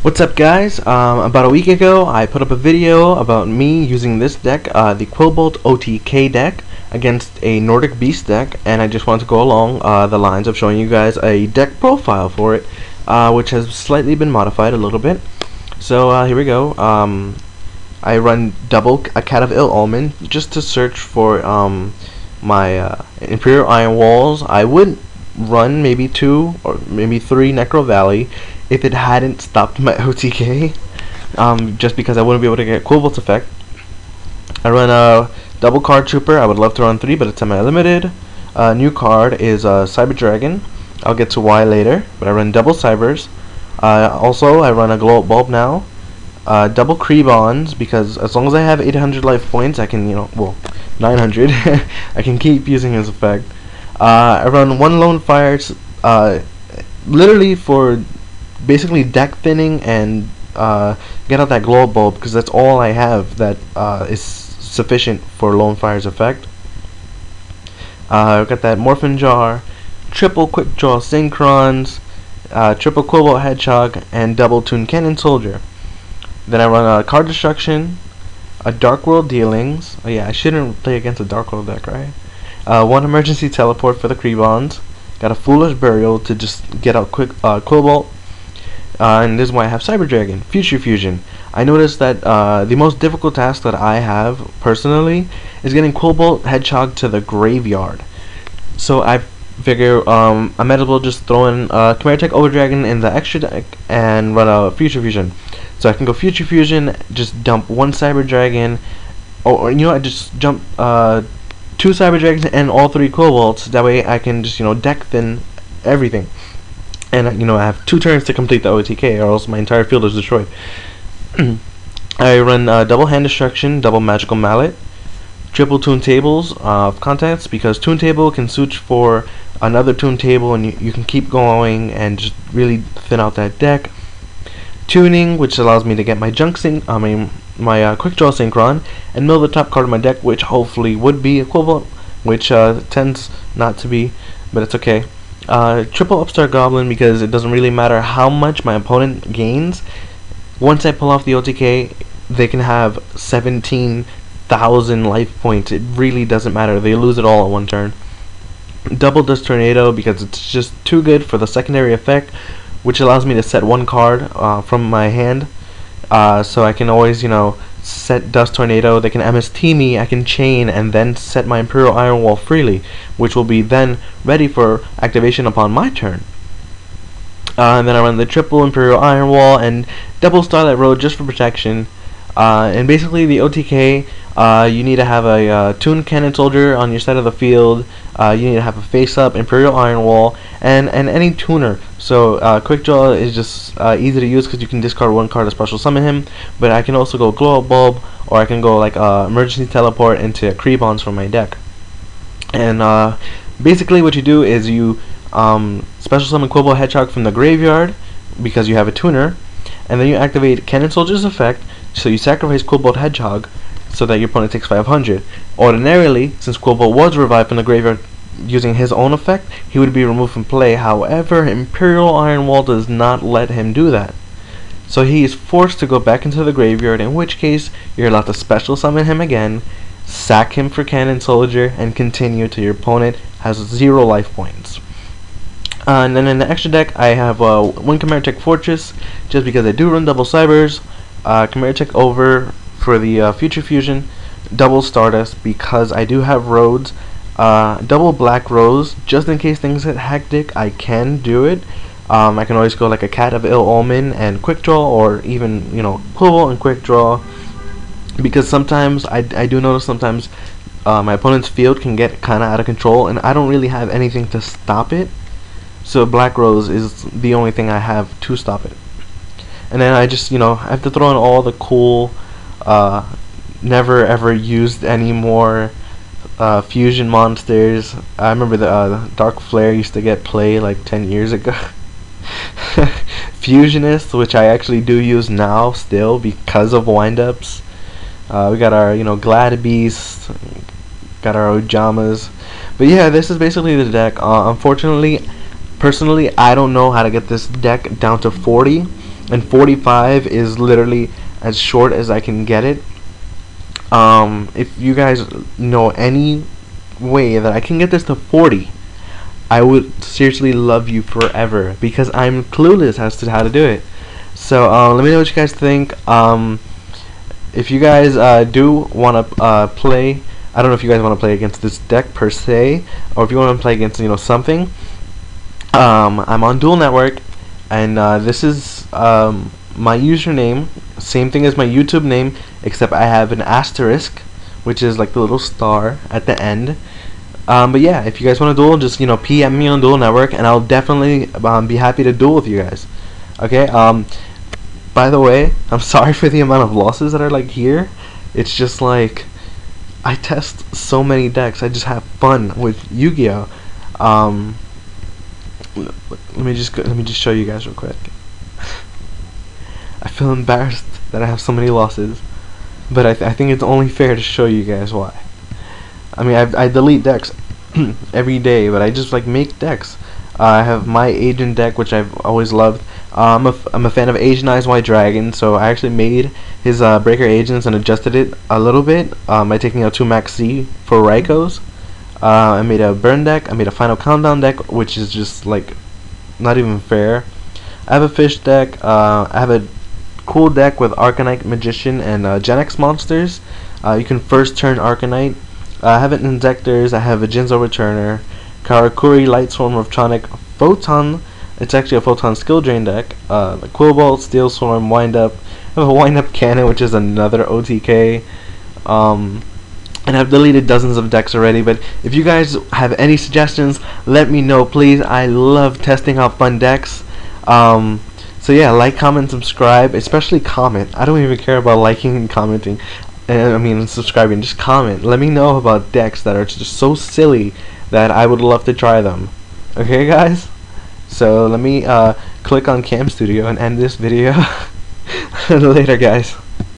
What's up, guys? About a week ago I put up a video about me using this deck, the Quillbolt OTK deck, against a Nordic Beast deck, and I just want to go along the lines of showing you guys a deck profile for it, which has slightly been modified a little bit. So here we go. I run double a Cat of Ill Omen just to search for my Imperial Iron Walls. I would run maybe 2 or maybe 3 Necro Valley if it hadn't stopped my OTK, just because I wouldn't be able to get Quillbolt's effect. I run a double card Trooper. I would love to run 3, but it's semi-limited. New card is Cyber Dragon. I'll get to why later, but I run double Cybers. Also, I run a Glow Up Bulb now. Double Quillbolts, because as long as I have 800 life points, I can, 900, I can keep using his effect. I run one Lone Fire, literally for basically deck thinning and get out that Glow Bulb, because that's all I have that is sufficient for Lone Fire's effect. I've got that Morphin Jar, triple Quick Draw Synchrons, triple Quillbolt Hedgehog, and double Toon Cannon Soldier. Then I run a Card Destruction, a Dark World Dealings. Oh yeah, I shouldn't play against a Dark World deck, right? One Emergency Teleport for the Quillbolts. Got a Foolish Burial to just get out quick Quillbolt. And this is why I have Cyber Dragon. Future Fusion. I noticed that the most difficult task that I have personally is getting Quillbolt Hedgehog to the graveyard. So I figure I might as well just throw in Chimera Tech Overdragon in the extra deck and run a Future Fusion. So I can go Future Fusion, just dump one Cyber Dragon, or I just jump 2 Cyber Dragons and all 3 Quillbolts. That way I can just deck thin everything. And I have 2 turns to complete the OTK, or else my entire field is destroyed. I run double Hand Destruction, double Magical Mallet, triple Toon Tables of contents, because Toon Table can switch for another Toon Table, and you can keep going and just really thin out that deck. Tuning, which allows me to get my my Quick Draw Synchron and mill the top card of my deck, which hopefully would be a Quillbolt, which tends not to be, but it's okay. Triple Upstart Goblin, because it doesn't really matter how much my opponent gains. Once I pull off the OTK, they can have 17,000 life points. It really doesn't matter. They lose it all in one turn. Double Dust Tornado, because it's just too good for the secondary effect, which allows me to set 1 card from my hand. So I can always, set Dust Tornado. They can MST me, I can chain, and then set my Imperial Iron Wall freely, which will be then ready for activation upon my turn. And then I run the triple Imperial Iron Wall and double Starlight Road just for protection. And basically the OTK, you need to have a Toon Cannon Soldier on your side of the field. You need to have a face-up Imperial Iron Wall and any tuner. So Quick Draw is just easy to use because you can discard 1 card to special summon him. But I can also go Glow Up Bulb, or I can go like Emergency Teleport into Quillbolts from my deck. And basically what you do is you special summon Quillbolt Hedgehog from the graveyard because you have a tuner, and then you activate Cannon Soldier's effect. So you sacrifice Quillbolt Hedgehog so that your opponent takes 500. Ordinarily, since Quillbolt was revived from the graveyard using his own effect, he would be removed from play. However, Imperial Iron Wall does not let him do that. So he is forced to go back into the graveyard, in which case you're allowed to special summon him again, sack him for Cannon Soldier, and continue till your opponent has 0 life points. And then in the extra deck, I have 1 Chimera Tech Fortress, just because I do run double Cybers. Chimera Tech Over for the Future Fusion, double Stardust because I do have roads, double Black Rose just in case things get hectic. I can do it. I can always go like a Cat of Ill Omen and Quick Draw, or even Quillbolt and Quick Draw, because sometimes I do notice sometimes my opponent's field can get kind of out of control and I don't really have anything to stop it. So Black Rose is the only thing I have to stop it. And then I just, I have to throw in all the cool, never ever used anymore fusion monsters. I remember the Dark Flare used to get played like 10 years ago. Fusionist, which I actually do use now still because of windups. We got our, Glad Beast, got our Ojamas. But yeah, this is basically the deck. Unfortunately, personally, I don't know how to get this deck down to 40. and 45 is literally as short as I can get it. If you guys know any way that I can get this to 40, I would seriously love you forever, because I'm clueless as to how to do it. So let me know what you guys think. If you guys do want to play, I don't know if you guys want to play against this deck per se, or if you want to play against something. I'm on Duel Network, and this is my username, same thing as my YouTube name, except I have an asterisk, which is like the little star at the end. But yeah, if you guys want to duel, just PM me on Duel Network, and I'll definitely be happy to duel with you guys. Okay. By the way, I'm sorry for the amount of losses that are like here. It's just like I test so many decks. I just have fun with Yu-Gi-Oh. Let me just show you guys real quick. I feel embarrassed that I have so many losses, but I think it's only fair to show you guys why. I mean, I delete decks every day, but I just like make decks. I have my agent deck, which I've always loved. I'm a fan of Asian Eyes White Dragon, so I actually made his breaker agents and adjusted it a little bit by taking out 2 Max C for Raikos. I made a burn deck. I made a Final Countdown deck, which is just like not even fair. I have a fish deck. I have a cool deck with Arcanite Magician and Gen X monsters. You can first turn Arcanite. I have Injectors. I have a Jinzo Returner, Karakuri, Light Swarm, Morphtronic, Photon. It's actually a Photon Skill Drain deck. The Quillbolt, Steel Swarm, Wind Up. I have a Wind Up Cannon, which is another OTK. And I've deleted dozens of decks already, but if you guys have any suggestions, let me know, please. I love testing out fun decks. So yeah, like, comment, subscribe, especially comment. I don't even care about liking and commenting. I mean, subscribing. Just comment. Let me know about decks that are just so silly that I would love to try them. Okay, guys? So let me click on Cam Studio and end this video. Later, guys.